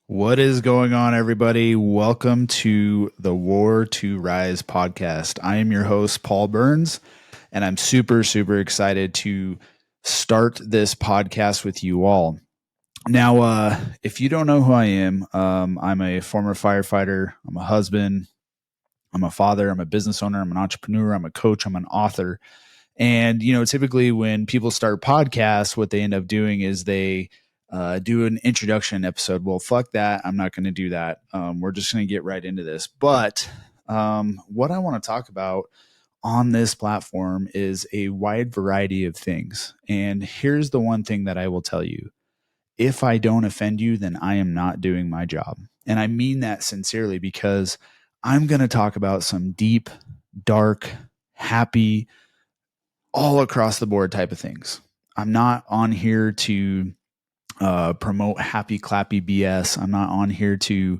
What is going on, everybody? Welcome to the War to Rise podcast. I am your host, Paul Burns, and I'm super excited to start this podcast with you all. Now, if you don't know who I am, I'm a former firefighter, I'm a husband, I'm a father, I'm a business owner, I'm an entrepreneur, I'm a coach, I'm an author. And, typically when people start podcasts, what they end up doing is they do an introduction episode. Well, fuck that. I'm not going to do that. We're just going to get right into this. But what I want to talk about on this platform is a wide variety of things. And here's the one thing that I will tell you. If I don't offend you, then I am not doing my job. And I mean that sincerely because I'm going to talk about some deep, dark, happy, all across the board type of things. I'm not on here to promote happy clappy BS. I'm not on here to,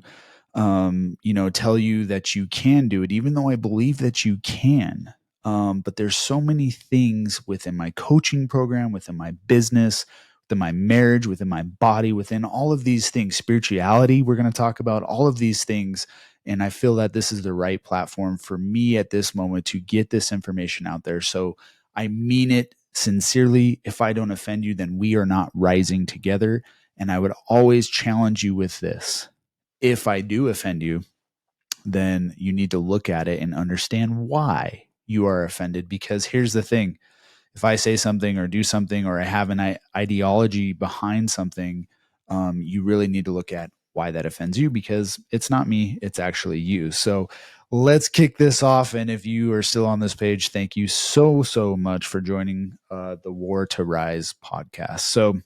tell you that you can do it, even though I believe that you can. But there's so many things within my coaching program, within my business, within my marriage, within my body, within all of these things, spirituality, we're going to talk about all of these things. And I feel that this is the right platform for me at this moment to get this information out there. So I mean it sincerely. If I don't offend you, then we are not rising together. And I would always challenge you with this. If I do offend you, then you need to look at it and understand why you are offended. Because here's the thing. If I say something or do something or I have an ideology behind something, you really need to look at why that offends you, because it's not me, it's actually you. So let's kick this off. And if you are still on this page, thank you so much for joining the War to Rise podcast. So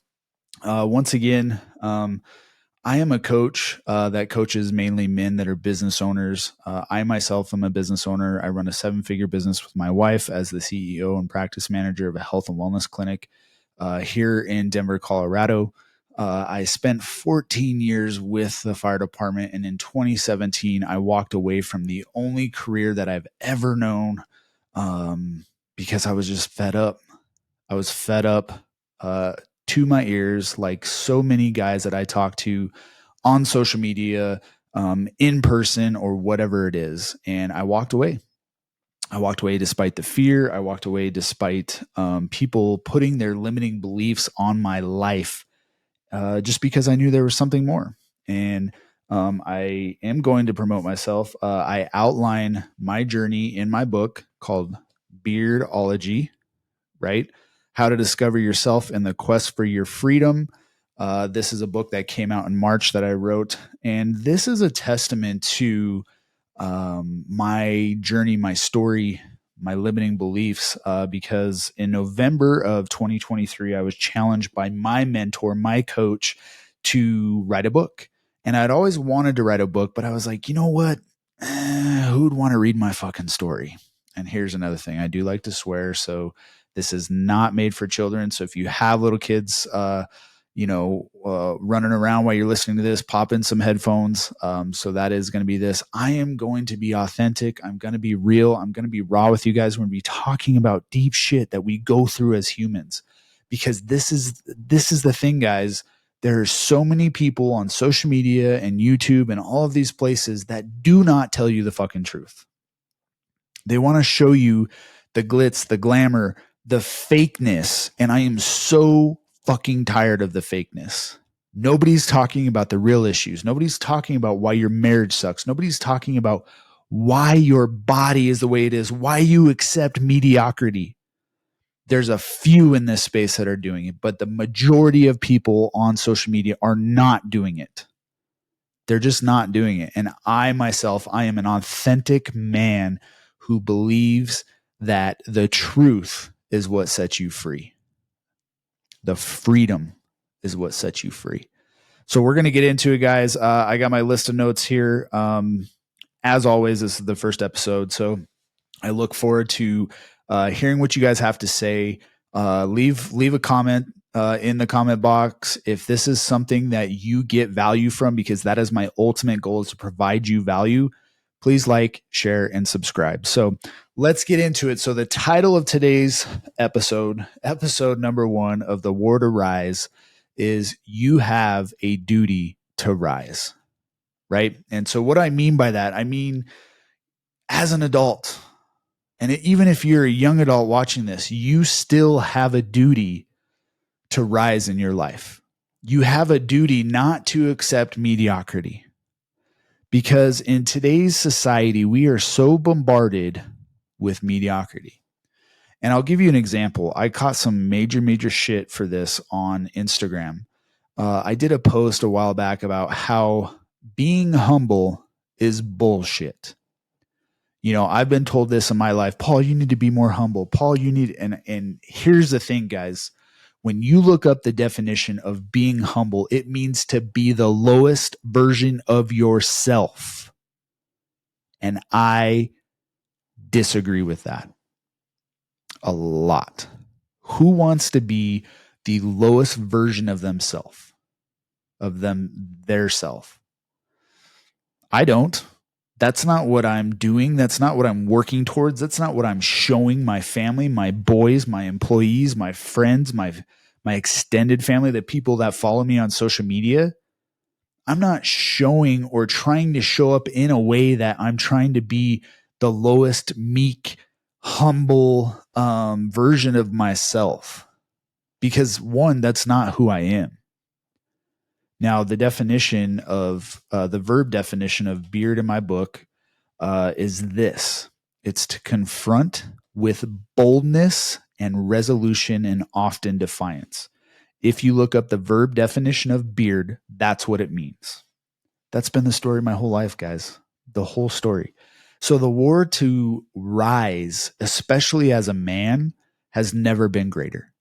once again, I am a coach that coaches mainly men that are business owners. I myself am a business owner. I run a 7-figure business with my wife as the CEO and practice manager of a health and wellness clinic here in Denver, Colorado. I spent 14 years with the fire department, and in 2017, I walked away from the only career that I've ever known because I was just fed up. I was fed up to my ears, like so many guys that I talk to on social media, in person, or whatever it is. And I walked away. I walked away despite the fear. I walked away despite people putting their limiting beliefs on my life, just because I knew there was something more. And I am going to promote myself. I outline my journey in my book called Beardology, right? How to Discover Yourself in the Quest for Your Freedom. This is a book that came out in March that I wrote. And this is a testament to my journey, my story, my limiting beliefs, because in November of 2023, I was challenged by my mentor, my coach, to write a book. And I'd always wanted to write a book, but I was like, you know what? Who'd want to read my fucking story? And here's another thing. I do like to swear. So this is not made for children. So if you have little kids, running around while you're listening to this, pop in some headphones. So that is going to be this. I am going to be authentic. I'm going to be real. I'm going to be raw with you guys. We're going to be talking about deep shit that we go through as humans, because this is the thing, guys. There are so many people on social media and YouTube and all of these places that do not tell you the fucking truth. They want to show you the glitz, the glamour, the fakeness. And I am so fucking tired of the fakeness. Nobody's talking about the real issues. Nobody's talking about why your marriage sucks. Nobody's talking about why your body is the way it is, why you accept mediocrity. There's a few in this space that are doing it, but the majority of people on social media are not doing it. They're just not doing it. And I myself, I am an authentic man who believes that the truth is what sets you free. The freedom is what sets you free. So we're going to get into it, guys. I got my list of notes here. As always, this is the first episode, so I look forward to hearing what you guys have to say. Leave a comment in the comment box if this is something that you get value from, because that is my ultimate goal, is to provide you value. Please like, share, and subscribe. So let's get into it. So the title of today's episode number 1 of the War to Rise, is You Have a Duty to rise, right? And so what I mean by that, I mean, as an adult, and even if you're a young adult watching this, you still have a duty to rise in your life. You have a duty not to accept mediocrity. Because in today's society, we are so bombarded with mediocrity. And I'll give you an example. I caught some major shit for this on Instagram. I did a post a while back about how being humble is bullshit. You know, I've been told this in my life, Paul, you need to be more humble. Paul, you need, and here's the thing, guys. When you look up the definition of being humble, it means to be the lowest version of yourself. And I disagree with that a lot. Who wants to be the lowest version of themselves, their self? I don't. That's not what I'm doing. That's not what I'm working towards. That's not what I'm showing my family, my boys, my employees, my friends, my extended family, the people that follow me on social media. I'm not showing or trying to show up in a way that I'm trying to be the lowest, meek, humble version of myself. Because one, that's not who I am. Now, the definition of the verb definition of beard in my book is this. It's to confront with boldness and resolution and often defiance. If you look up the verb definition of beard, that's what it means. That's been the story my whole life, guys. The whole story. So the war to rise, especially as a man, has never been greater.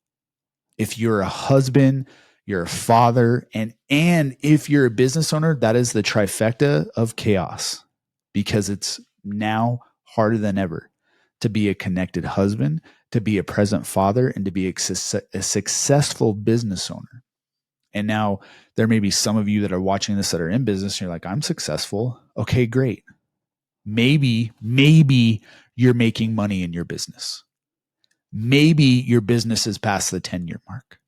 If you're a husband, you're a father, and if you're a business owner, that is the trifecta of chaos, because it's now harder than ever to be a connected husband, to be a present father, and to be a successful business owner. And now there may be some of you that are watching this that are in business and you're like, I'm successful. Okay, great. Maybe you're making money in your business. Maybe your business is past the 10-year mark.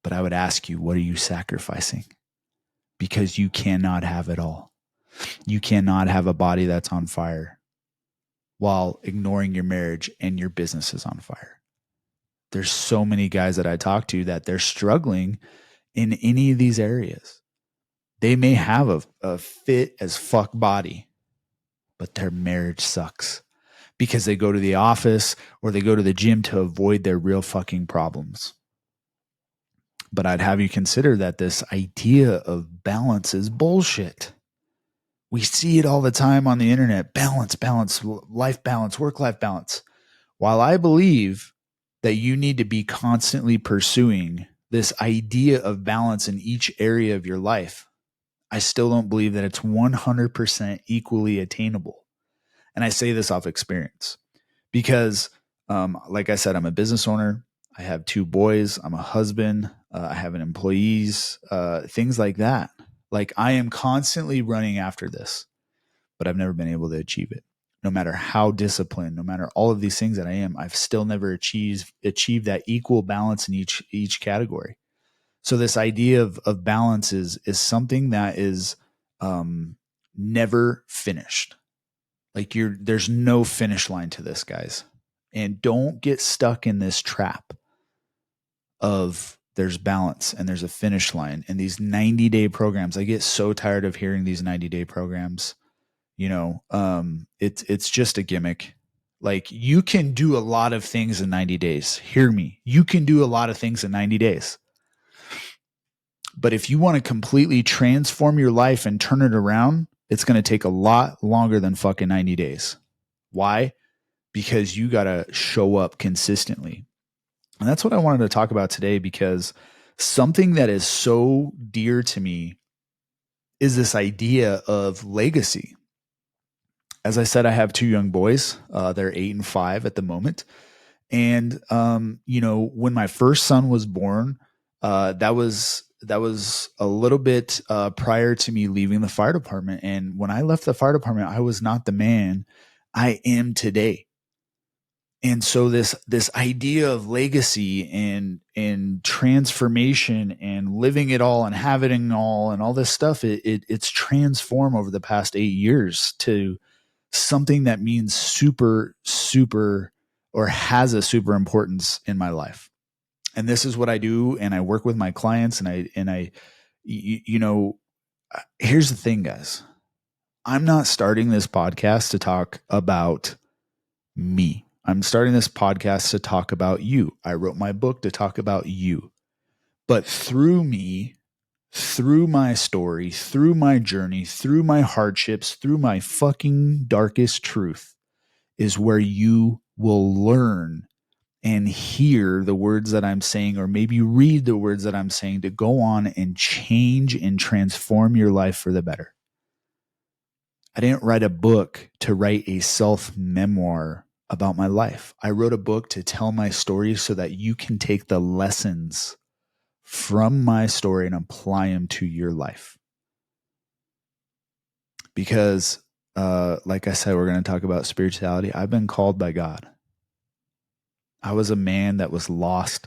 But I would ask you, what are you sacrificing? Because you cannot have it all. You cannot have a body that's on fire while ignoring your marriage and your business is on fire. There's so many guys that I talk to that they're struggling in any of these areas. They may have a fit as fuck body, but their marriage sucks because they go to the office or they go to the gym to avoid their real fucking problems. But I'd have you consider that this idea of balance is bullshit. We see it all the time on the internet. Balance, life balance, work-life balance. While I believe that you need to be constantly pursuing this idea of balance in each area of your life, I still don't believe that it's 100% equally attainable. And I say this off experience because, like I said, I'm a business owner. I have 2 boys. I'm a husband. I have an employees, things like that. Like I am constantly running after this, but I've never been able to achieve it. No matter how disciplined, no matter all of these things that I am, I've still never achieved that equal balance in each category. So this idea of balance is something that is never finished. Like there's no finish line to this, guys. And don't get stuck in this trap of there's balance and there's a finish line and these 90-day programs. I get so tired of hearing these 90-day programs. You know, it's just a gimmick. Like you can do a lot of things in 90 days. Hear me. You can do a lot of things in 90 days. But if you want to completely transform your life and turn it around, it's going to take a lot longer than fucking 90 days. Why? Because you got to show up consistently. And that's what I wanted to talk about today, because something that is so dear to me is this idea of legacy. As I said, I have 2 young boys. They're 8 and 5 at the moment. And, you know, when my first son was born, that was a little bit prior to me leaving the fire department. And when I left the fire department, I was not the man I am today. And so this idea of legacy and transformation and living it all and having it all and all this stuff, it's transformed over the past 8 years to something that means super, super, or has a super importance in my life. And this is what I do. And I work with my clients, you know, here's the thing, guys. I'm not starting this podcast to talk about me. I'm starting this podcast to talk about you. I wrote my book to talk about you. But through me, through my story, through my journey, through my hardships, through my fucking darkest truth is where you will learn and hear the words that I'm saying, or maybe read the words that I'm saying to go on and change and transform your life for the better. I didn't write a book to write a self-memoir about my life. I wrote a book to tell my story so that you can take the lessons from my story and apply them to your life. Because, like I said, we're going to talk about spirituality. I've been called by God. I was a man that was lost.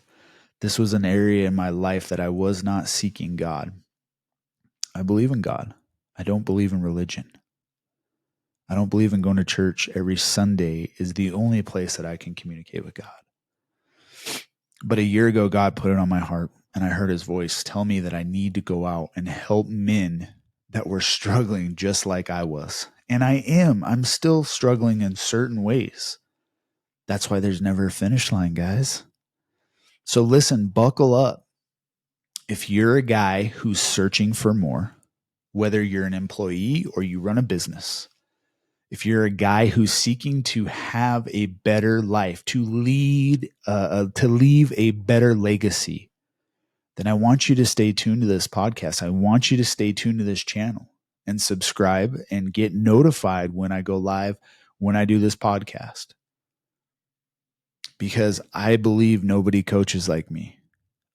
This was an area in my life that I was not seeking God. I believe in God. I don't believe in religion. I don't believe in going to church every Sunday is the only place that I can communicate with God. But a year ago, God put it on my heart, and I heard his voice tell me that I need to go out and help men that were struggling just like I was. And I am. I'm still struggling in certain ways. That's why there's never a finish line, guys. So listen, buckle up. If you're a guy who's searching for more, whether you're an employee or you run a business, if you're a guy who's seeking to have a better life, to leave a better legacy, then I want you to stay tuned to this podcast. I want you to stay tuned to this channel and subscribe and get notified when I go live, when I do this podcast. Because I believe nobody coaches like me.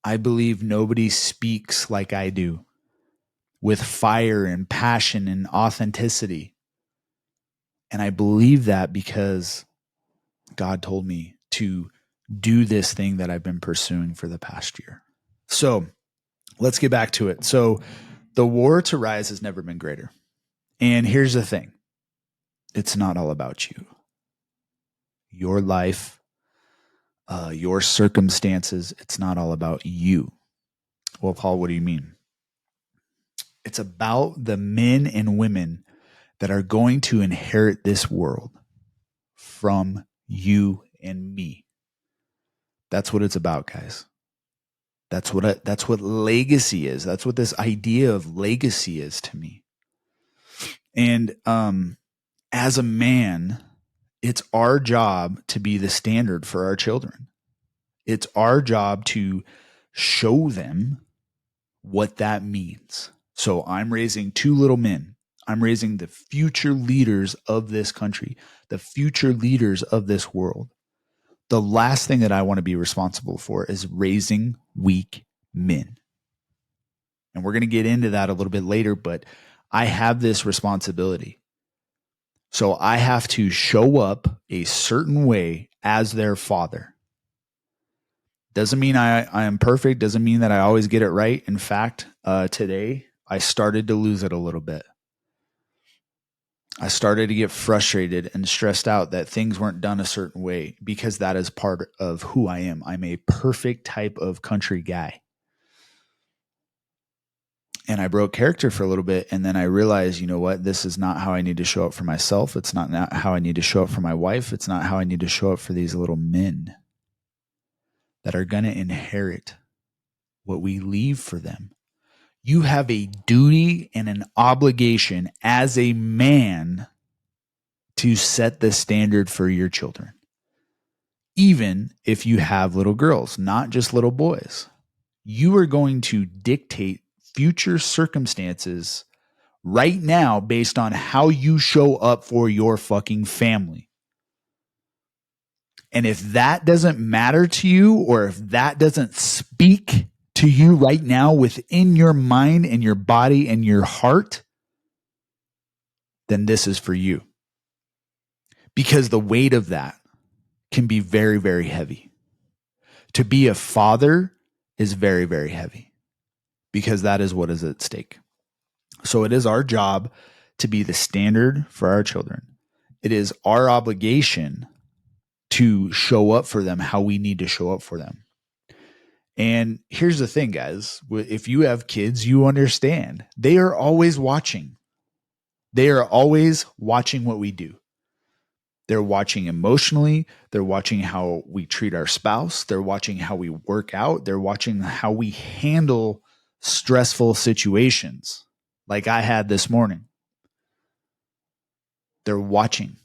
I believe nobody speaks like I do, with fire and passion and authenticity. And I believe that because God told me to do this thing that I've been pursuing for the past year. So let's get back to it. So the war to rise has never been greater. And here's the thing. It's not all about you. Your life, your circumstances, it's not all about you. Well, Paul, what do you mean? It's about the men and women that are going to inherit this world from you and me. That's what it's about, guys. That's what legacy is. That's what this idea of legacy is to me. And as a man, it's our job to be the standard for our children. It's our job to show them what that means. So I'm raising 2 little men. I'm raising the future leaders of this country, the future leaders of this world. The last thing that I want to be responsible for is raising weak men. And we're going to get into that a little bit later, but I have this responsibility. So I have to show up a certain way as their father. Doesn't mean I am perfect. Doesn't mean that I always get it right. In fact, today I started to lose it a little bit. I started to get frustrated and stressed out that things weren't done a certain way because that is part of who I am. I'm a perfect type of country guy. And I broke character for a little bit. And then I realized, you know what? This is not how I need to show up for myself. It's not how I need to show up for my wife. It's not how I need to show up for these little men that are going to inherit what we leave for them. You have a duty and an obligation as a man to set the standard for your children. Even if you have little girls, not just little boys, you are going to dictate future circumstances right now based on how you show up for your fucking family. And if that doesn't matter to you, or if that doesn't speak to you right now within your mind and your body and your heart, then this is for you. Because the weight of that can be very, very heavy. To be a father is very, very heavy because that is what is at stake. So it is our job to be the standard for our children. It is our obligation to show up for them how we need to show up for them. And here's the thing, guys. If you have kids, you understand. They are always watching. They are always watching what we do. They're watching emotionally. They're watching how we treat our spouse. They're watching how we work out. They're watching how we handle stressful situations like I had this morning. They're watching.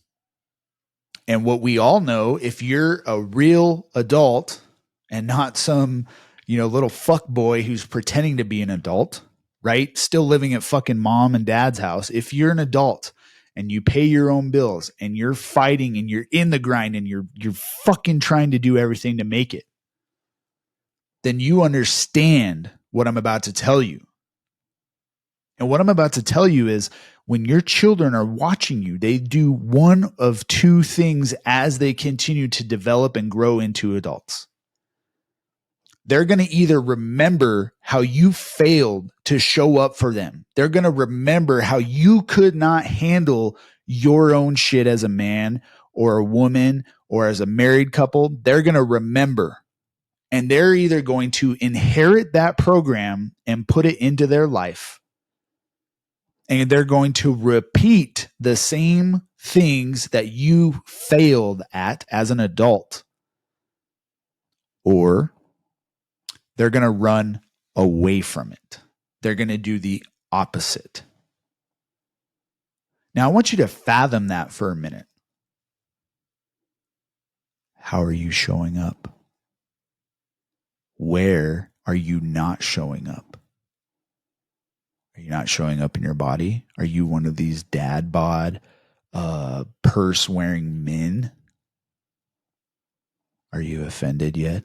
And what we all know, if you're a real adult and not some, little fuck boy who's pretending to be an adult, right? Still living at fucking mom and dad's house. If you're an adult and you pay your own bills and you're fighting and you're in the grind and you're fucking trying to do everything to make it, then you understand what I'm about to tell you. And what I'm about to tell you is when your children are watching you, they do one of two things as they continue to develop and grow into adults. They're going to either remember how you failed to show up for them. They're going to remember how you could not handle your own shit as a man or a woman or as a married couple. They're going to remember. And they're either going to inherit that program and put it into their life, and they're going to repeat the same things that you failed at as an adult, or they're going to run away from it. They're going to do the opposite. Now, I want you to fathom that for a minute. How are you showing up? Where are you not showing up? Are you not showing up in your body? Are you one of these dad bod, purse wearing men? Are you offended yet?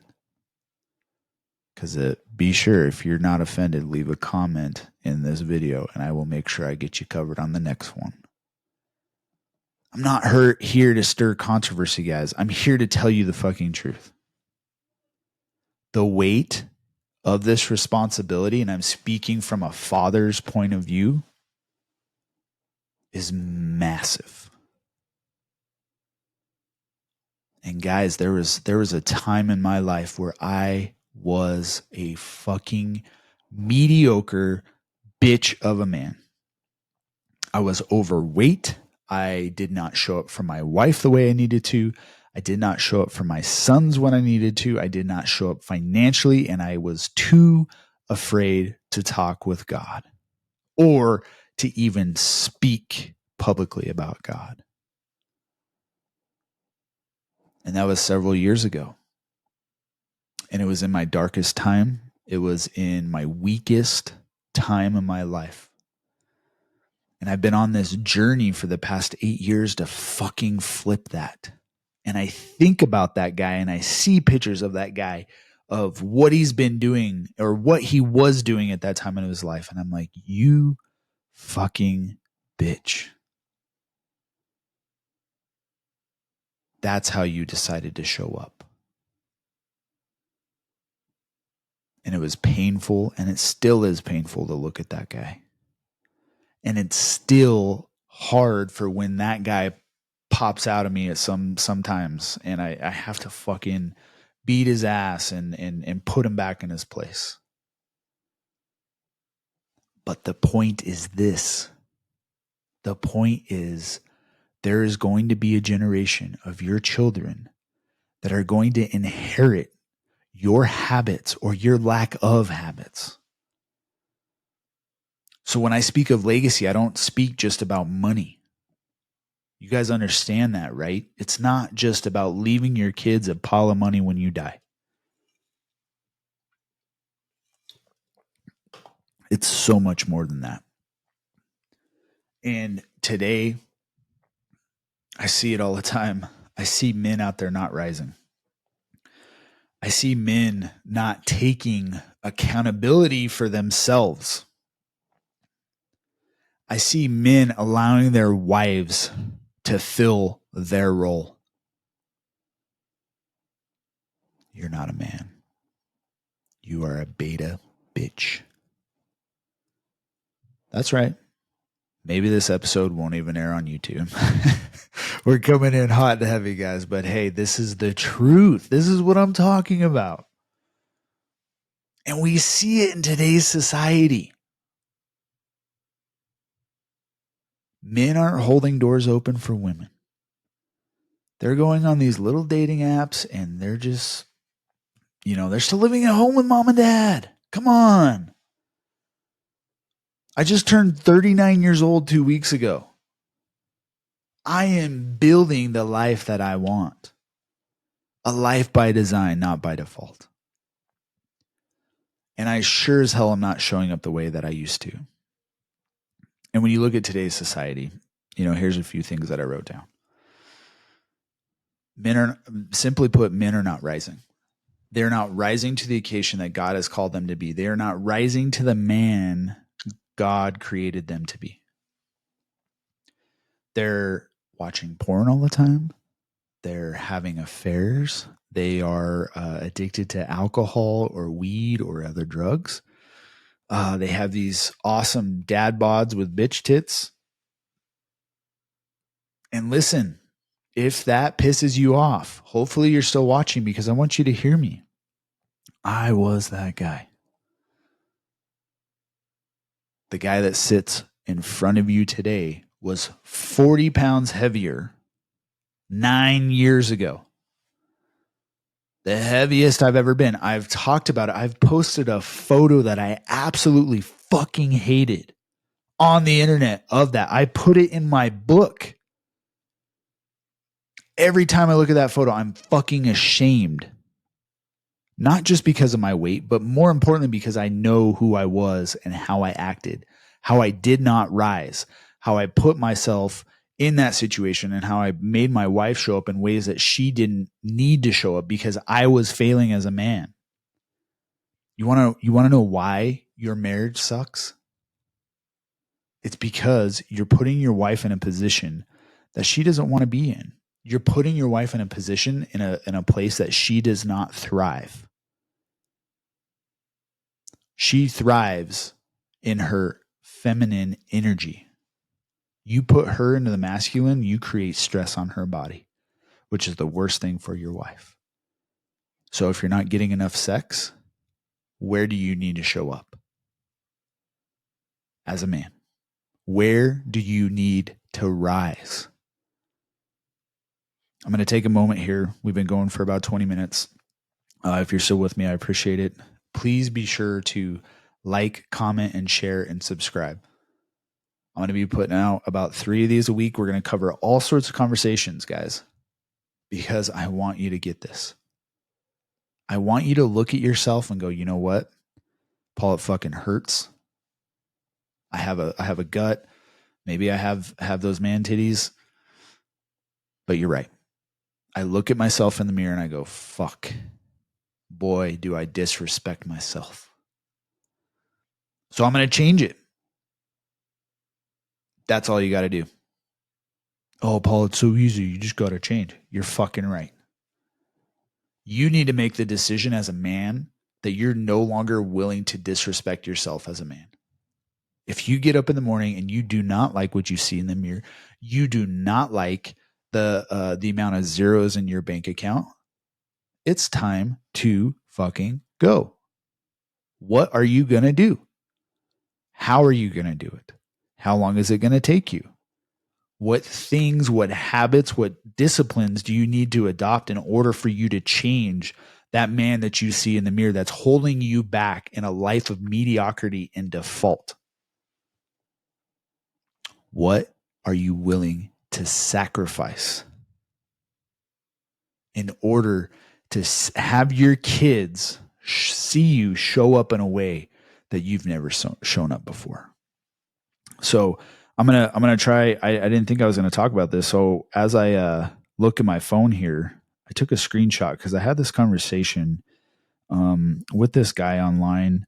Because be sure, if you're not offended, leave a comment in this video and I will make sure I get you covered on the next one. I'm not here to stir controversy, guys. I'm here to tell you the fucking truth. The weight of this responsibility, and I'm speaking from a father's point of view, is massive. And guys, there was a time in my life where I was a fucking mediocre bitch of a man. I was overweight. I did not show up for my wife the way I needed to. I did not show up for my sons when I needed to. I did not show up financially, and I was too afraid to talk with God or to even speak publicly about God. And that was several years ago. And it was in my darkest time. It was in my weakest time of my life. And I've been on this journey for the past 8 years to fucking flip that. And I think about that guy and I see pictures of that guy, of what he's been doing or what he was doing at that time in his life. And I'm like, you fucking bitch. That's how you decided to show up. And it was painful, and it still is painful to look at that guy. And it's still hard for when that guy pops out of me at sometimes, and I have to fucking beat his ass and put him back in his place. But the point is this. The point is there is going to be a generation of your children that are going to inherit your habits or your lack of habits. So when I speak of legacy, I don't speak just about money. You guys understand that, right? It's not just about leaving your kids a pile of money when you die. It's so much more than that. And today, I see it all the time. I see men out there not rising. I see men not taking accountability for themselves. I see men allowing their wives to fill their role. you're not a man. You are a beta bitch. That's right. Maybe this episode won't even air on YouTube. We're coming in hot and heavy, guys. But hey, this is the truth. This is what I'm talking about. And we see it in today's society. Men aren't holding doors open for women. They're going on these little dating apps and they're just, they're still living at home with mom and dad. Come on. I just turned 39 years old 2 weeks ago. I am building the life that I want. A life by design, not by default. And I sure as hell am not showing up the way that I used to. And when you look at today's society, here's a few things that I wrote down. Simply put, men are not rising. They're not rising to the occasion that God has called them to be. They are not rising to the man God created them to be. They're watching porn all the time. They're having affairs. They are addicted to alcohol or weed or other drugs. They have these awesome dad bods with bitch tits. And listen, if that pisses you off, hopefully you're still watching because I want you to hear me. I was that guy. The guy that sits in front of you today was 40 pounds heavier 9 years ago. The heaviest I've ever been. I've talked about it. I've posted a photo that I absolutely fucking hated on the internet of that. I put it in my book. Every time I look at that photo, I'm fucking ashamed. Not just because of my weight, but more importantly, because I know who I was and how I acted, how I did not rise, how I put myself in that situation and how I made my wife show up in ways that she didn't need to show up because I was failing as a man. You want to know why your marriage sucks? It's because you're putting your wife in a position that she doesn't want to be in. You're putting your wife in a position in a place that she does not thrive. She thrives in her feminine energy. You put her into the masculine, you create stress on her body, which is the worst thing for your wife. So if you're not getting enough sex, where do you need to show up as a man? Where do you need to rise? I'm going to take a moment here. We've been going for about 20 minutes. If you're still with me, I appreciate it. Please be sure to like, comment, and share and subscribe. I'm going to be putting out about 3 of these a week. We're going to cover all sorts of conversations, guys, because I want you to get this. I want you to look at yourself and go, you know what? Paul, it fucking hurts. I have a gut. Maybe I have those man titties, but you're right. I look at myself in the mirror and I go, fuck, boy, do I disrespect myself. So I'm going to change it. That's all you got to do. Oh, Paul, it's so easy. You just got to change. You're fucking right. You need to make the decision as a man that you're no longer willing to disrespect yourself as a man. If you get up in the morning and you do not like what you see in the mirror, you do not like the amount of zeros in your bank account, it's time to fucking go. What are you going to do? How are you going to do it? How long is it going to take you? What things, what habits, what disciplines do you need to adopt in order for you to change that man that you see in the mirror that's holding you back in a life of mediocrity and default? What are you willing to sacrifice in order to have your kids see you show up in a way that you've never shown up before? So I'm gonna try. I didn't think I was gonna talk about this. So as I look at my phone here, I took a screenshot because I had this conversation with this guy online,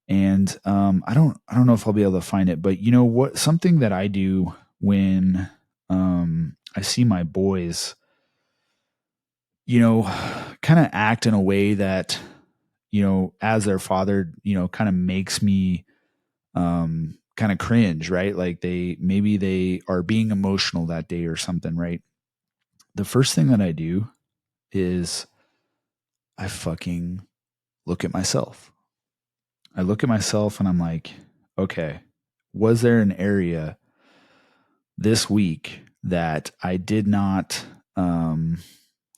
and I don't know if I'll be able to find it. But you know what? Something that I do when I see my boys you know, kind of act in a way that, as their father, kind of makes me kind of cringe, right? Like maybe they are being emotional that day or something, right? The first thing that I do is I fucking look at myself. I look at myself and I'm like, okay, was there an area this week that I did not um,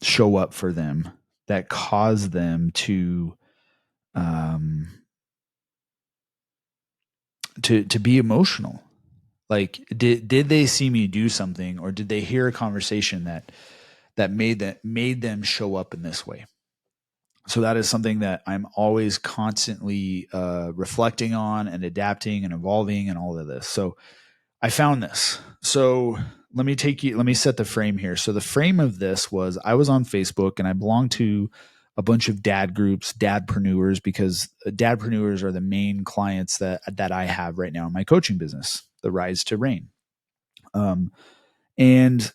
show up for them that caused them um, to be emotional? Like, did they see me do something, or did they hear a conversation that made them show up in this way? So that is something that I'm always constantly reflecting on and adapting and evolving and all of this. So I found this. So let me set the frame here. So the frame of this was I was on Facebook and I belonged to a bunch of dad groups, dadpreneurs, because dadpreneurs are the main clients that I have right now in my coaching business, the Rise to Reign. And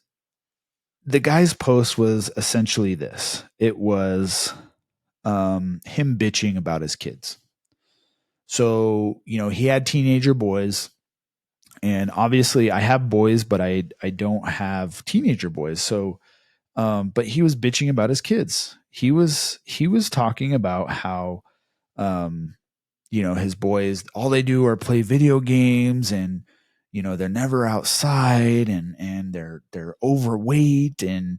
the guy's post was essentially this. It was him bitching about his kids. So, he had teenager boys, and obviously I have boys, but I don't have teenager boys. So, but he was bitching about his kids. He was talking about how, um, his boys, all they do are play video games, and, they're never outside, and they're overweight, and,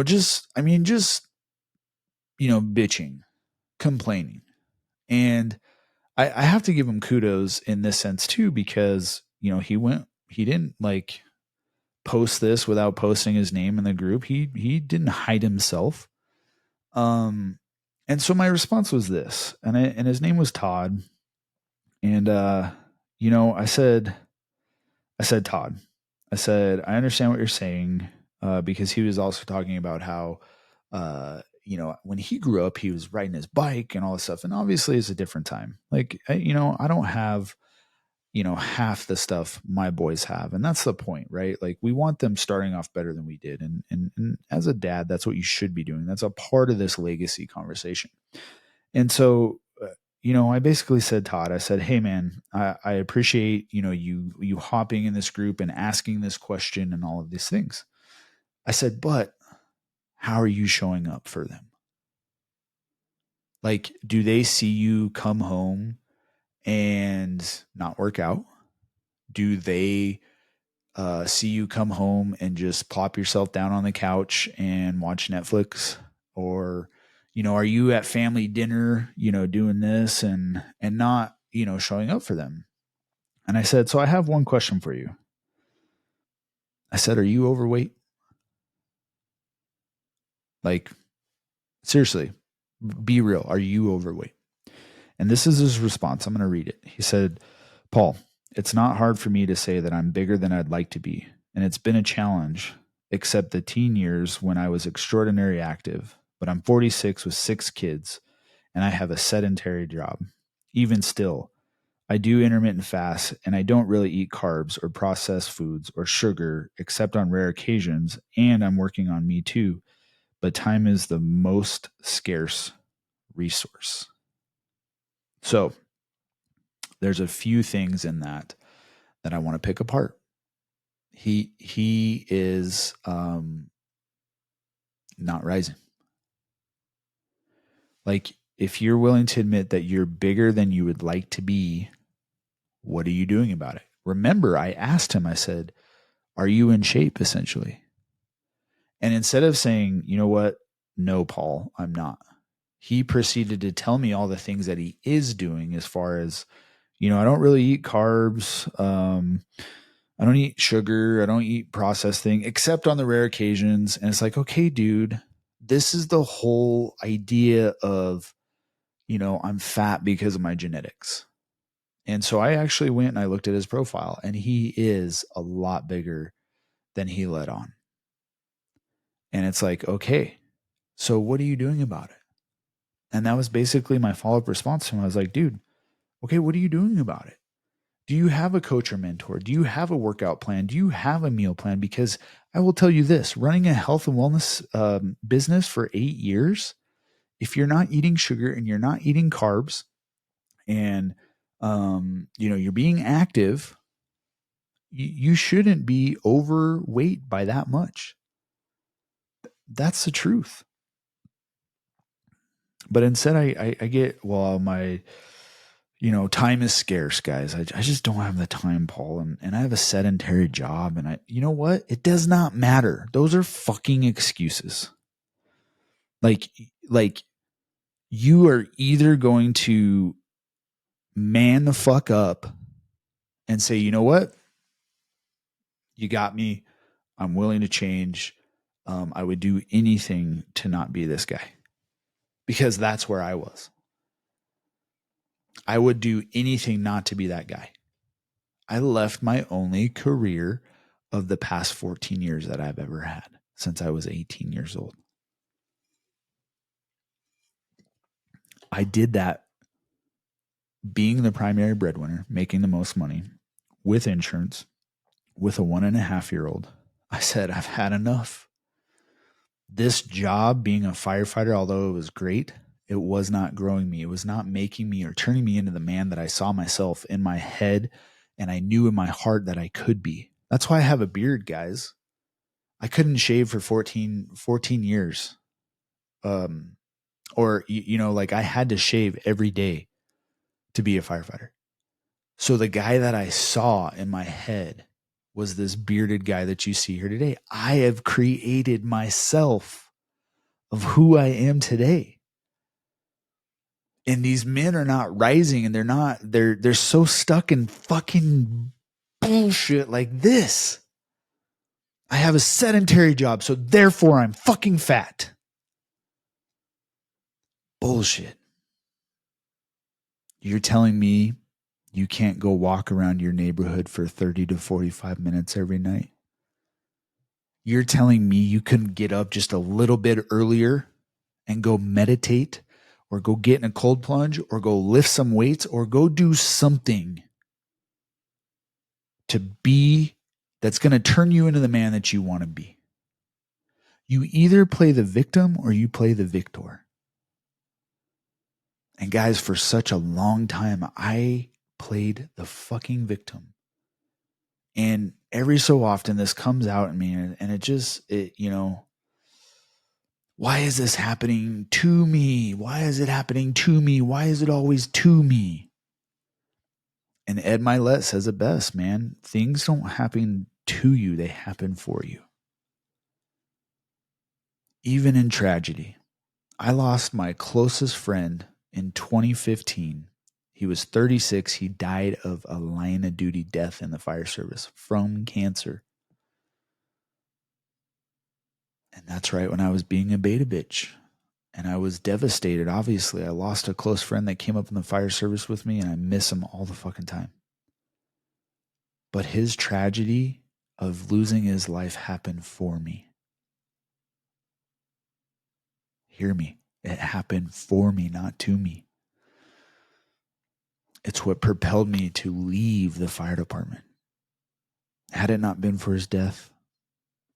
just, bitching, complaining. And I have to give him kudos in this sense too, because, he didn't like post this without posting his name in the group. He didn't hide himself. Um, and so my response was this, and his name was Todd. And, I said, Todd, I said, I understand what you're saying, because he was also talking about how, when he grew up, he was riding his bike and all this stuff. And obviously it's a different time. Like, I don't have, half the stuff my boys have. And that's the point, right? Like, we want them starting off better than we did. And as a dad, that's what you should be doing. That's a part of this legacy conversation. And so, I basically said, Todd, I said, hey man, I appreciate, you hopping in this group and asking this question and all of these things. I said, but how are you showing up for them? Like, do they see you come home and not work out? Do they see you come home and just plop yourself down on the couch and watch Netflix? Or, are you at family dinner, doing this and not, showing up for them? And I said, so I have one question for you. I said, are you overweight? Like, seriously, be real. Are you overweight? And this is his response. I'm going to read it. He said, Paul, it's not hard for me to say that I'm bigger than I'd like to be. And it's been a challenge, except the teen years when I was extraordinarily active. But I'm 46 with 6 kids, and I have a sedentary job. Even still, I do intermittent fast, and I don't really eat carbs or processed foods or sugar except on rare occasions. And I'm working on me too. But time is the most scarce resource. So there's a few things in that I want to pick apart. He is not rising. Like, if you're willing to admit that you're bigger than you would like to be, what are you doing about it? Remember, I asked him, I said, are you in shape, essentially? And instead of saying, you know what, no, Paul, I'm not, he proceeded to tell me all the things that he is doing, as far as, I don't really eat carbs. I don't eat sugar. I don't eat processed thing except on the rare occasions. And it's like, okay, dude, this is the whole idea of, I'm fat because of my genetics. And so I actually went and I looked at his profile, and he is a lot bigger than he let on. And it's like, okay, so what are you doing about it? And that was basically my follow up response to him. I was like, dude, okay, what are you doing about it? Do you have a coach or mentor? Do you have a workout plan? Do you have a meal plan? Because I will tell you this, running a health and wellness business for 8 years, if you're not eating sugar and you're not eating carbs and you're being active, you shouldn't be overweight by that much. That's the truth. But instead I get, well, my time is scarce, guys. I just don't have the time, Paul. And I have a sedentary job. And you know what? It does not matter. Those are fucking excuses. Like you are either going to man the fuck up and say, you know what? You got me. I'm willing to change. I would do anything to not be this guy, because that's where I was. I would do anything not to be that guy. I left my only career of the past 14 years that I've ever had since I was 18 years old. I did that being the primary breadwinner, making the most money, with insurance, with a 1.5-year-old. I said, I've had enough. This job, being a firefighter, although it was great, it was not growing me. It was not making me or turning me into the man that I saw myself in my head and I knew in my heart that I could be. That's why I have a beard, guys. I couldn't shave for 14 years. Like I had to shave every day to be a firefighter. So the guy that I saw in my head was this bearded guy that you see here today. I have created myself of who I am today. And these men are not rising, and they're so stuck in fucking bullshit like this. I have a sedentary job, so therefore I'm fucking fat. Bullshit. You're telling me you can't go walk around your neighborhood for 30 to 45 minutes every night? You're telling me you couldn't get up just a little bit earlier and go meditate, or go get in a cold plunge, or go lift some weights, or go do something to be that's going to turn you into the man that you want to be? You either play the victim or you play the victor. And guys, for such a long time, I played the fucking victim. And every so often this comes out in me, and why is this happening to me? Why is it happening to me? Why is it always to me? And Ed Milet says it best, man. Things don't happen to you, they happen for you. Even in tragedy. I lost my closest friend in 2015. He was 36. He died of a line of duty death in the fire service from cancer. And that's right when I was being a beta bitch. And I was devastated. Obviously, I lost a close friend that came up in the fire service with me, and I miss him all the fucking time. But his tragedy of losing his life happened for me. Hear me. It happened for me, not to me. It's what propelled me to leave the fire department. Had it not been for his death,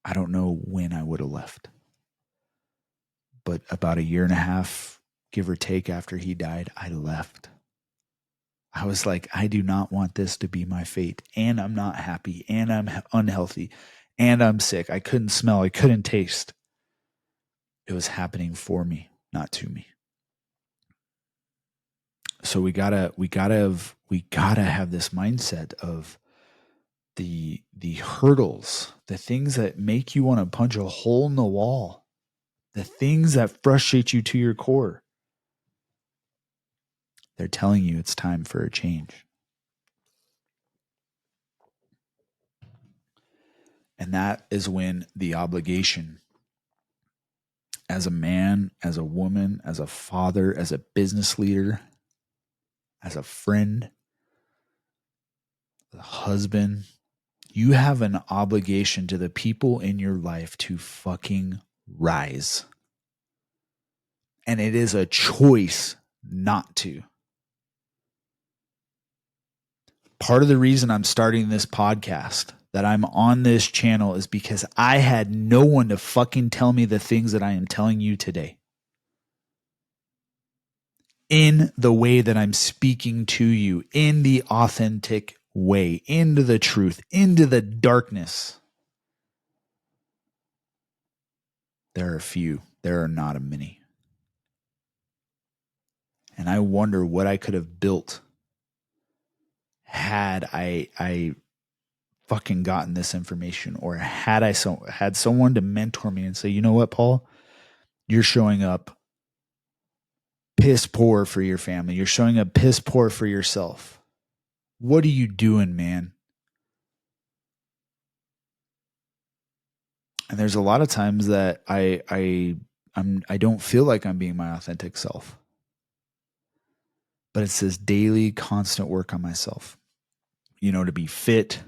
I don't know when I would have left. But about 1.5 years, give or take, after he died, I left. I was like, I do not want this to be my fate. And I'm not happy. And I'm unhealthy. And I'm sick. I couldn't smell. I couldn't taste. It was happening for me, not to me. So we gotta have this mindset of the hurdles, the things that make you want to punch a hole in the wall, the things that frustrate you to your core. They're telling you it's time for a change. And that is when the obligation, as a man, as a woman, as a father, as a business leader, as a friend, a husband, you have an obligation to the people in your life to fucking rise. And it is a choice not to. Part of the reason I'm starting this podcast, that I'm on this channel, is because I had no one to fucking tell me the things that I am telling you today. In the way that I'm speaking to you, in the authentic way, into the truth, into the darkness. There are few. There are not a many. And I wonder what I could have built had I fucking gotten this information, or had I had someone to mentor me and say, you know what, Paul, you're showing up piss poor for your family. You're showing up piss poor for yourself. What are you doing, man? And there's a lot of times that I don't feel like I'm being my authentic self. But it's this daily, constant work on myself. You know, to be fit,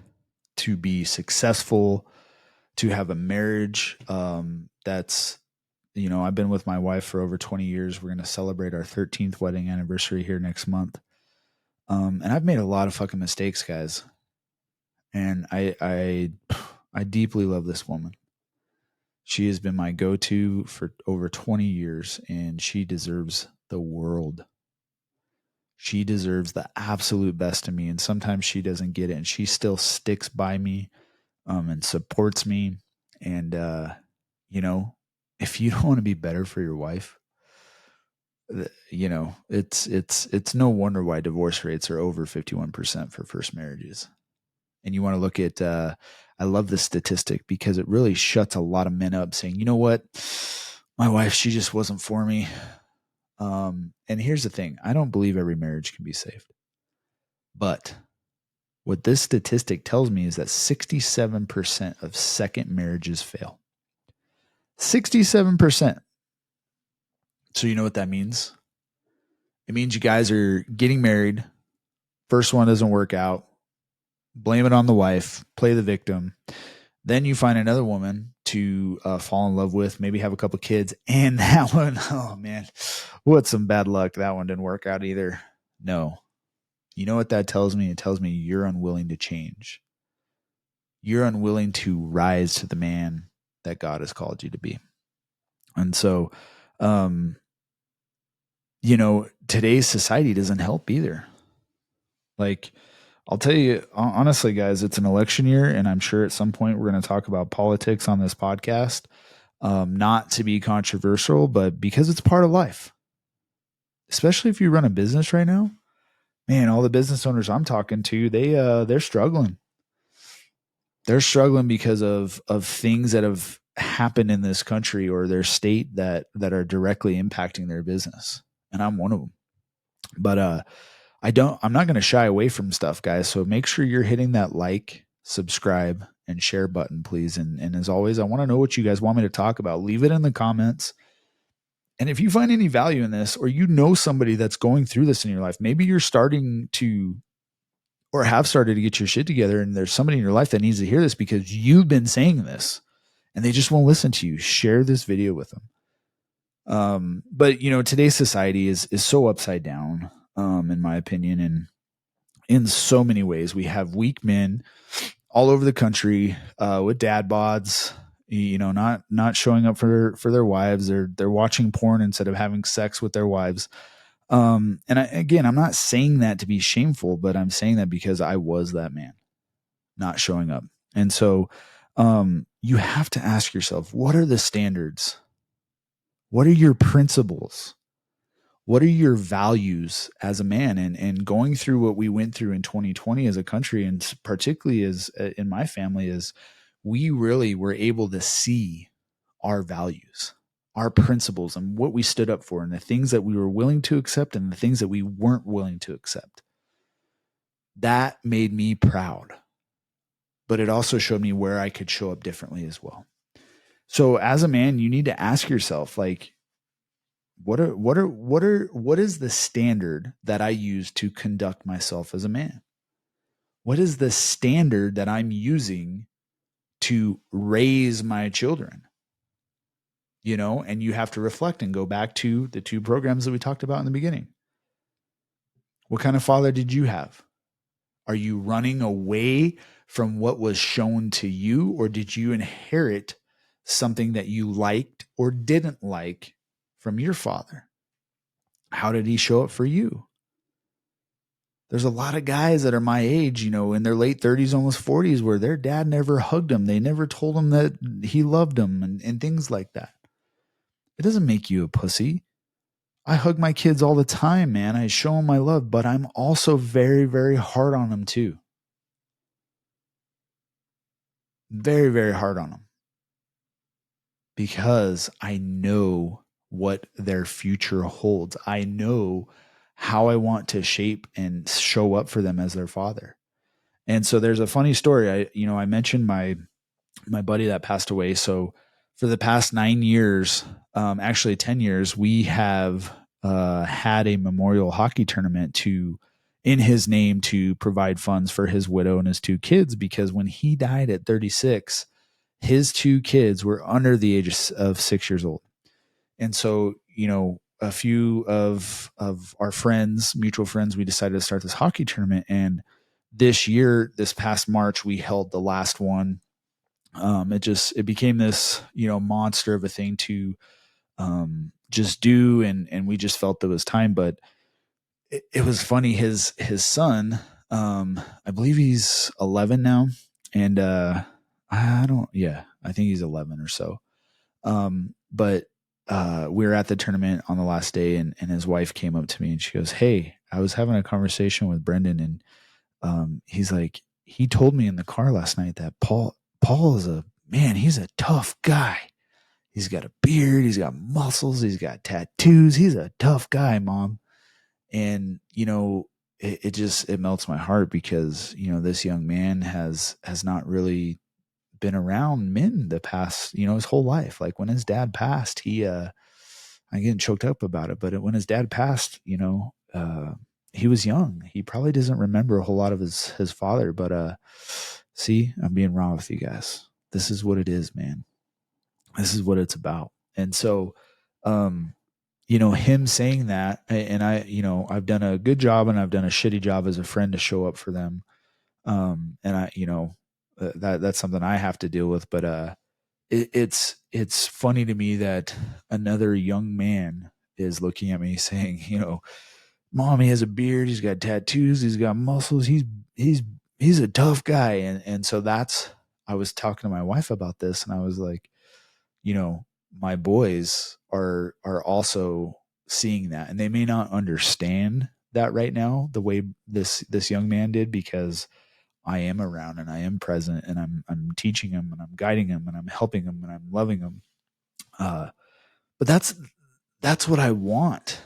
to be successful, to have a marriage that's, you know, I've been with my wife for over 20 years. We're going to celebrate our 13th wedding anniversary here next month. And I've made a lot of fucking mistakes, guys. And I deeply love this woman. She has been my go-to for over 20 years, and she deserves the world. She deserves the absolute best of me. And sometimes she doesn't get it, and she still sticks by me and supports me. And, you know, if you don't want to be better for your wife, you know, it's no wonder why divorce rates are over 51% for first marriages. And you want to look at, I love this statistic because it really shuts a lot of men up, saying, you know what, my wife, she just wasn't for me. And here's the thing. I don't believe every marriage can be saved. But what this statistic tells me is that 67% of second marriages fail. 67%. So you know what that means? It means you guys are getting married. First one doesn't work out. Blame it on the wife. Play the victim. Then you find another woman to fall in love with, maybe have a couple kids. And that one, oh man, what some bad luck. That one didn't work out either. No. You know what that tells me? It tells me you're unwilling to change. You're unwilling to rise to the man that God has called you to be. And so, you know, today's society doesn't help either. Like, I'll tell you honestly, guys, it's an election year, and I'm sure at some point we're going to talk about politics on this podcast. Not to be controversial, but because it's part of life. Especially if you run a business right now, man, all the business owners I'm talking to, they're struggling. They're struggling because of things that have happened in this country or their state that are directly impacting their business. And I'm one of them. But I'm not going to shy away from stuff, guys. So make sure you're hitting that like, subscribe, and share button, please. And as always, I want to know what you guys want me to talk about. Leave it in the comments. And if you find any value in this, or you know somebody that's going through this in your life, maybe you're starting to, or have started to get your shit together, and there's somebody in your life that needs to hear this because you've been saying this and they just won't listen to you, share this video with them. But you know, today's society is so upside down, in my opinion. And in so many ways, we have weak men all over the country, with dad bods, you know, not showing up for their wives. They're watching porn instead of having sex with their wives. And again, I'm not saying that to be shameful, but I'm saying that because I was that man not showing up. And so, you have to ask yourself, what are the standards? What are your principles? What are your values as a man? And going through what we went through in 2020 as a country, and particularly as in my family, is we really were able to see our values, our principles, and what we stood up for, and the things that we were willing to accept and the things that we weren't willing to accept. That made me proud, but it also showed me where I could show up differently as well. So as a man, you need to ask yourself, like, what is the standard that I use to conduct myself as a man? What is the standard that I'm using to raise my children? You know, and you have to reflect and go back to the two programs that we talked about in the beginning. What kind of father did you have? Are you running away from what was shown to you, or did you inherit something that you liked or didn't like from your father? How did he show up for you? There's a lot of guys that are my age, in their late 30s, almost 40s, where their dad never hugged them. They never told them that he loved them and things like that. It doesn't make you a pussy. I hug my kids all the time, man. I show them my love, but I'm also very, very hard on them too. Very, very hard on them because I know what their future holds. I know how I want to shape and show up for them as their father. And so there's a funny story. I mentioned my buddy that passed away. So for the past 9 years, actually 10 years, we have had a memorial hockey tournament in his name to provide funds for his widow and his 2 kids, because when he died at 36, his 2 kids were under the age of 6 years old. And so, a few of our friends, mutual friends, we decided to start this hockey tournament. And this past March, we held the last one. It became this, monster of a thing to just do. And we just felt it was time. But it was funny. His son, I believe he's 11 now. And I think he's 11 or so. But we were at the tournament on the last day, and his wife came up to me and she goes, "Hey, I was having a conversation with Brendan, and he's like, he told me in the car last night that Paul is he's a tough guy. He's got a beard, he's got muscles, he's got tattoos. He's a tough guy, Mom." And it melts my heart because this young man has not really been around men the past, his whole life. Like when his dad passed, I'm getting choked up about it, but when his dad passed, he was young. He probably doesn't remember a whole lot of his father, but see, I'm being raw with you guys. This is what it is, man. This is what it's about. And so, him saying that, and I've done a good job and I've done a shitty job as a friend to show up for them. And that's something I have to deal with, but it's funny to me that another young man is looking at me saying, Mom, he has a beard, he's got tattoos, he's got muscles, he's a tough guy. And so I was talking to my wife about this, and I was like, my boys are also seeing that, and they may not understand that right now the way this young man did, because I am around and I am present and I'm teaching them and I'm guiding them and I'm helping them and I'm loving them. But that's what I want.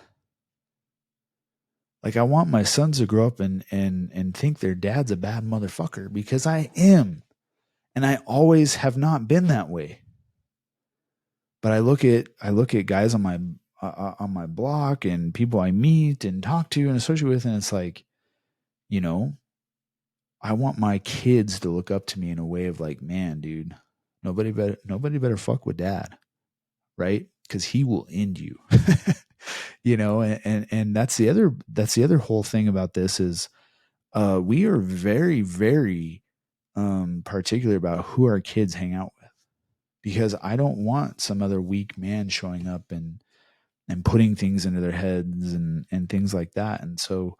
Like I want my sons to grow up and think their dad's a bad motherfucker, because I am, and I always have not been that way. But I look at guys on my block and people I meet and talk to and associate with, and it's like, I want my kids to look up to me in a way of like, man, dude, nobody better fuck with dad, right? Because he will end you, and that's the other whole thing about this is, we are very, very particular about who our kids hang out with, because I don't want some other weak man showing up and putting things into their heads and things like that. And so,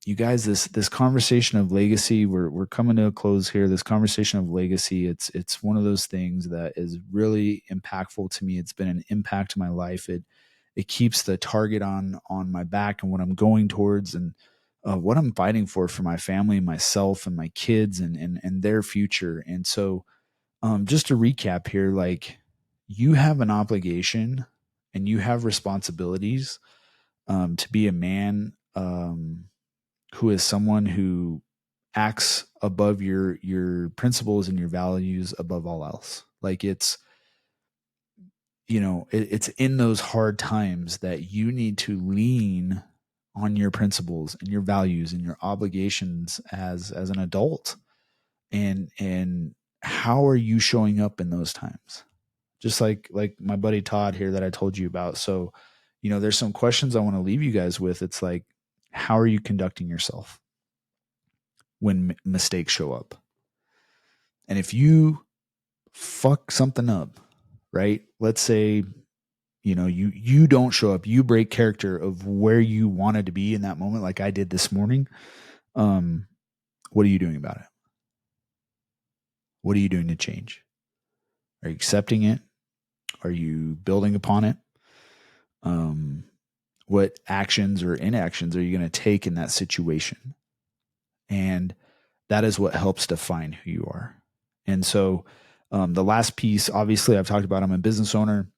you guys, this conversation of legacy, we're coming to a close here. This conversation of legacy, it's one of those things that is really impactful to me. It's been an impact to my life. It keeps the target on my back and what I'm going towards, and what I'm fighting for my family and myself and my kids and their future. And so, just to recap here, like, you have an obligation and you have responsibilities, to be a man, who is someone who acts above your principles and your values above all else. Like it's in those hard times that you need to lean on your principles and your values and your obligations as an adult. And how are you showing up in those times? Just like my buddy Todd here that I told you about. So, there's some questions I want to leave you guys with. It's like, how are you conducting yourself? when mistakes show up. And if you fuck something up, right? Let's say, you don't show up, you break character of where you wanted to be in that moment, like I did this morning. What are you doing about it? What are you doing to change? Are you accepting it? Are you building upon it? What actions or inactions are you going to take in that situation? And that is what helps define who you are. And so the last piece, obviously, I've talked about, I'm a business owner,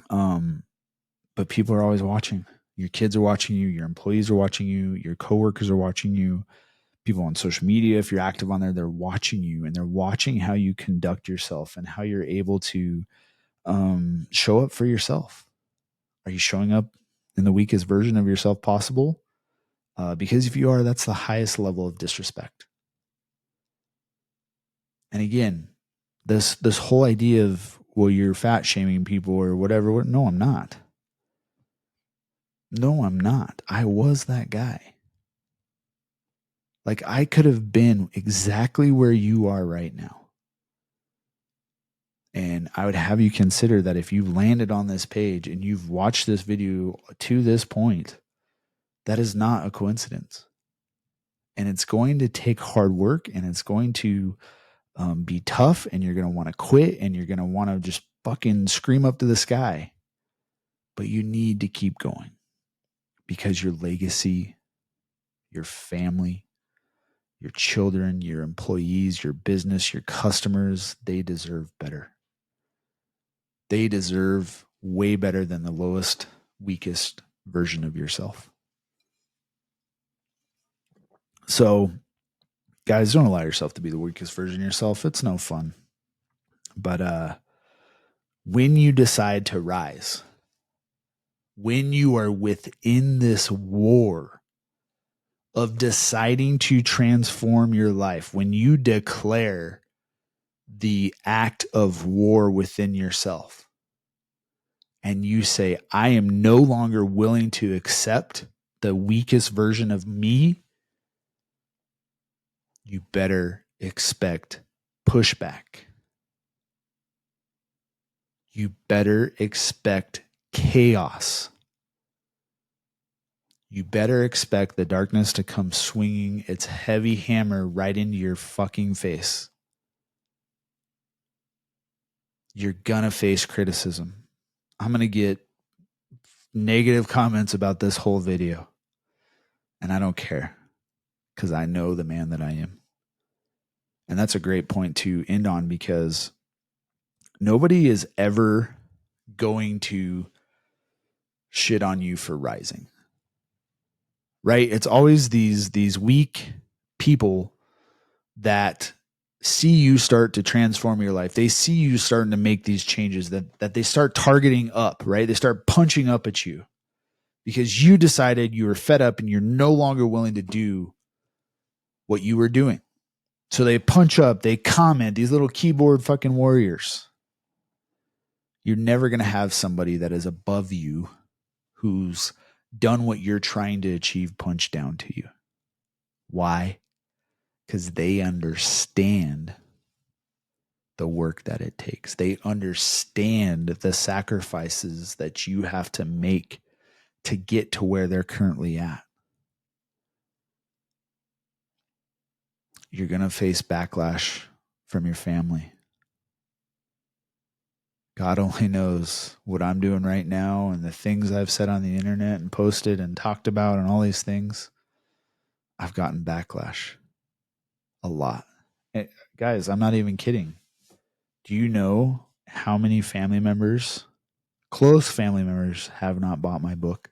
but people are always watching. Your kids are watching you. Your employees are watching you. Your coworkers are watching you. People on social media, if you're active on there, they're watching you, and they're watching how you conduct yourself and how you're able to show up for yourself. Are you showing up in the weakest version of yourself possible? Because if you are, that's the highest level of disrespect. And again, this whole idea of, well, you're fat shaming people or whatever. No, I'm not. No, I'm not. I was that guy. Like, I could have been exactly where you are right now. And I would have you consider that if you've landed on this page and you've watched this video to this point, that is not a coincidence. And it's going to take hard work, and it's going to be tough, and you're going to want to quit, and you're going to want to just fucking scream up to the sky. But you need to keep going, because your legacy, your family, your children, your employees, your business, your customers, they deserve better. They deserve way better than the lowest, weakest version of yourself. So, guys, don't allow yourself to be the weakest version of yourself. It's no fun. But when you decide to rise, when you are within this war of deciding to transform your life, when you declare the act of war within yourself, and you say, I am no longer willing to accept the weakest version of me, you better expect pushback. You better expect chaos. You better expect the darkness to come swinging its heavy hammer right into your fucking face. You're gonna face criticism. I'm gonna get negative comments about this whole video. And I don't care, because I know the man that I am. And that's a great point to end on, because nobody is ever going to shit on you for rising. Right? It's always these weak people that see you start to transform your life. They see you starting to make these changes, that they start targeting up, right? They start punching up at you because you decided you were fed up and you're no longer willing to do what you were doing. So they punch up, they comment, these little keyboard fucking warriors. You're never going to have somebody that is above you who's done what you're trying to achieve punch down to you. Why? Because they understand the work that it takes. They understand the sacrifices that you have to make to get to where they're currently at. You're going to face backlash from your family. God only knows what I'm doing right now and the things I've said on the internet and posted and talked about and all these things. I've gotten backlash a lot. And guys, I'm not even kidding. Do you know how many family members, close family members, have not bought my book?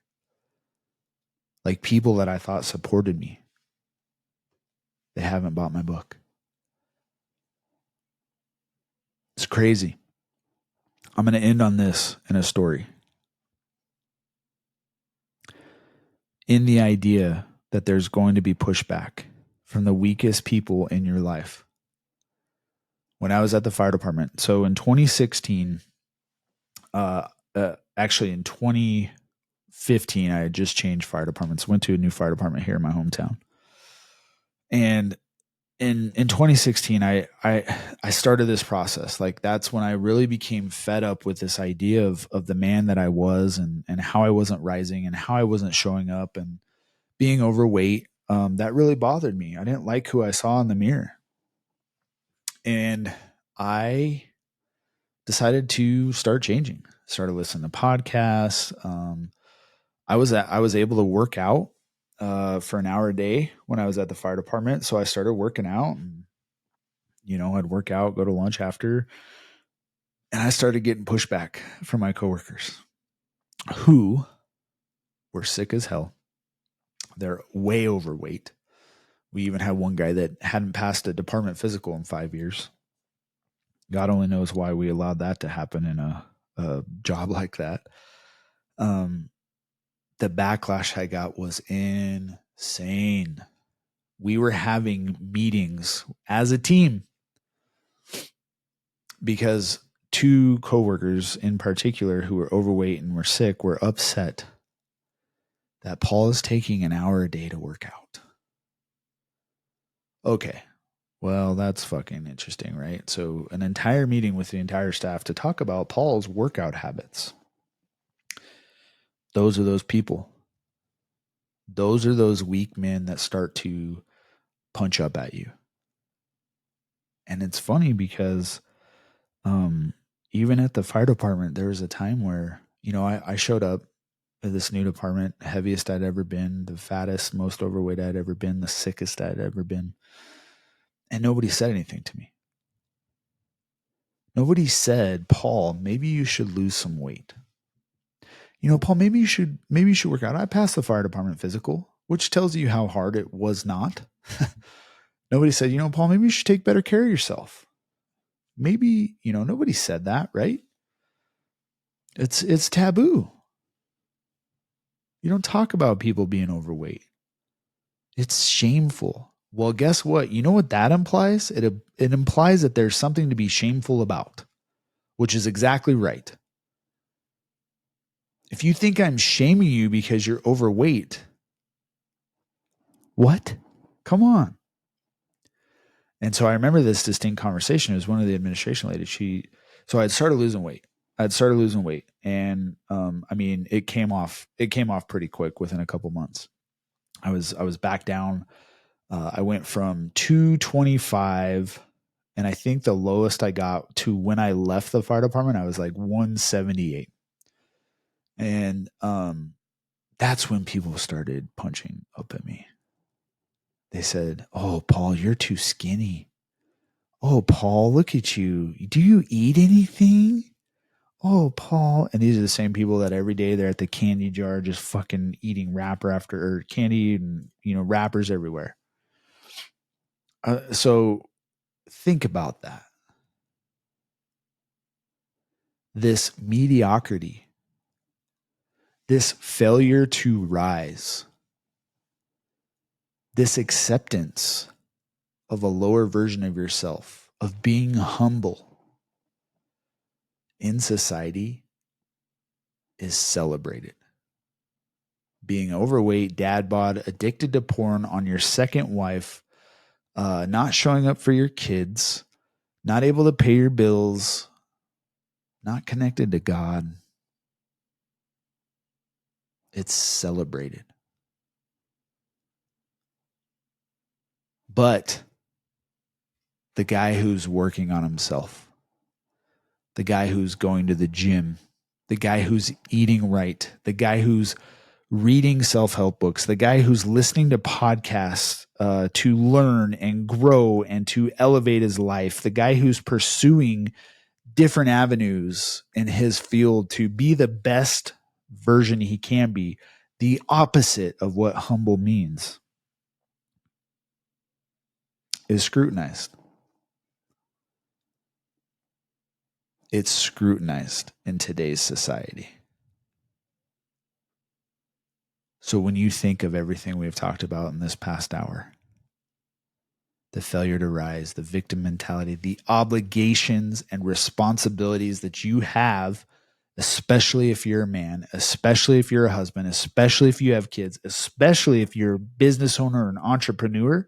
Like, people that I thought supported me, they haven't bought my book. It's crazy. I'm going to end on this in a story. In the idea that there's going to be pushback from the weakest people in your life. When I was at the fire department, so in 2016, actually in 2015, I had just changed fire departments, went to a new fire department here in my hometown. And in 2016, I started this process. Like that's when I really became fed up with this idea of the man that I was, and how I wasn't rising and how I wasn't showing up and being overweight. That really bothered me. I didn't like who I saw in the mirror, and I decided to start changing. Started listening to podcasts. I was able to work out for an hour a day when I was at the fire department. So I started working out, and I'd work out, go to lunch after, and I started getting pushback from my coworkers who were sick as hell. They're way overweight. We even had one guy that hadn't passed a department physical in 5 years. God only knows why we allowed that to happen in a job like that. The backlash I got was insane. We were having meetings as a team because two coworkers in particular who were overweight and were sick were upset that Paul is taking an hour a day to work out. Okay. Well, that's fucking interesting, right? So an entire meeting with the entire staff to talk about Paul's workout habits. Those are those people. Those are those weak men that start to punch up at you. And it's funny because even at the fire department, there was a time where, I showed up at this new department, heaviest I'd ever been, the fattest, most overweight I'd ever been, the sickest I'd ever been. And nobody said anything to me. Nobody said, Paul, maybe you should lose some weight. Paul, maybe you should work out. I passed the fire department physical, which tells you how hard it was not. Nobody said, Paul, maybe you should take better care of yourself. Maybe, nobody said that, right? It's taboo. You don't talk about people being overweight. It's shameful. Well, guess what? You know what that implies? It implies that there's something to be shameful about, which is exactly right. If you think I'm shaming you because you're overweight, what? Come on. And so I remember this distinct conversation. It was one of the administration ladies. So I'd started losing weight. And it came off pretty quick within a couple months. I was back down. I went from 225, and I think the lowest I got to when I left the fire department, I was like 178. And that's when people started punching up at me. They said, "Oh, Paul, you're too skinny. Oh, Paul, look at you. Do you eat anything? Oh, Paul." And these are the same people that every day they're at the candy jar just fucking eating wrapper or candy and, wrappers everywhere. So think about that. This mediocrity, this failure to rise, this acceptance of a lower version of yourself, of being humble in society is celebrated. Being overweight, dad bod, addicted to porn, on your second wife, not showing up for your kids, not able to pay your bills, not connected to God. It's celebrated. But the guy who's working on himself, the guy who's going to the gym, the guy who's eating right, the guy who's reading self-help books, the guy who's listening to podcasts to learn and grow and to elevate his life, the guy who's pursuing different avenues in his field to be the best version he can be, the opposite of what humble means, is scrutinized. It's scrutinized in today's society. So when you think of everything we've talked about in this past hour, the failure to rise, the victim mentality, the obligations and responsibilities that you have, especially if you're a man, especially if you're a husband, especially if you have kids, especially if you're a business owner or an entrepreneur,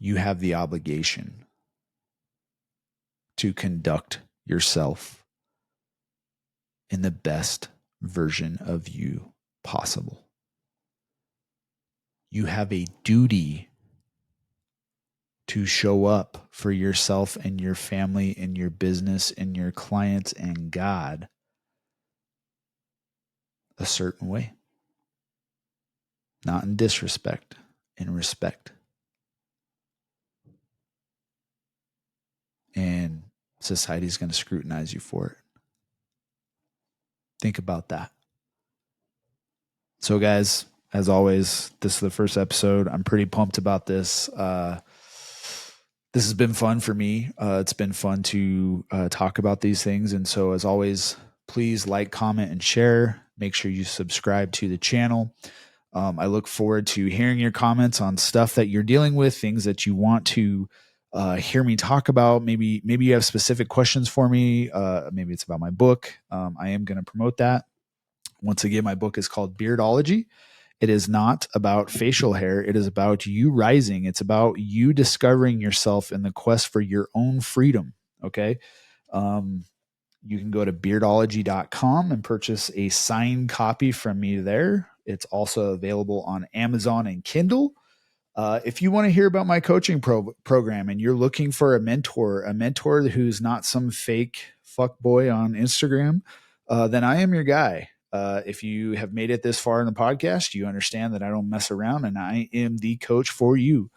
you have the obligation to conduct yourself in the best version of you possible. You have a duty to show up for yourself and your family and your business and your clients and God a certain way. Not in disrespect, in respect. And society's going to scrutinize you for it. Think about that. So, guys, as always, this is the first episode. I'm pretty pumped about this. This has been fun for me. It's been fun to talk about these things. And so, as always, please like, comment, and share. Make sure you subscribe to the channel. I look forward to hearing your comments on stuff that you're dealing with, things that you want to hear me talk about. Maybe you have specific questions for me. Maybe it's about my book. I am going to promote that. Once again, my book is called Beardology. It is not about facial hair. It is about you rising. It's about you discovering yourself in the quest for your own freedom. Okay. You can go to beardology.com and purchase a signed copy from me there. It's also available on Amazon and Kindle. If you want to hear about my coaching program and you're looking for a mentor who's not some fake fuck boy on Instagram, then I am your guy. If you have made it this far in the podcast, you understand that I don't mess around and I am the coach for you.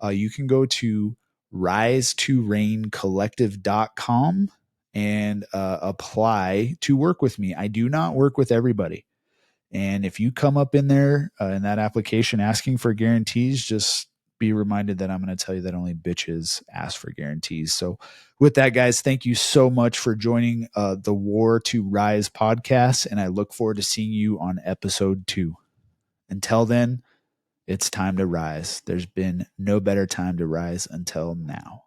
You can go to rise2reigncollective.com and apply to work with me. I do not work with everybody. And if you come up in there in that application asking for guarantees, just be reminded that I'm going to tell you that only bitches ask for guarantees. So with that, guys, thank you so much for joining the War to Rise podcast. And I look forward to seeing you on episode 2. Until then, it's time to rise. There's been no better time to rise until now.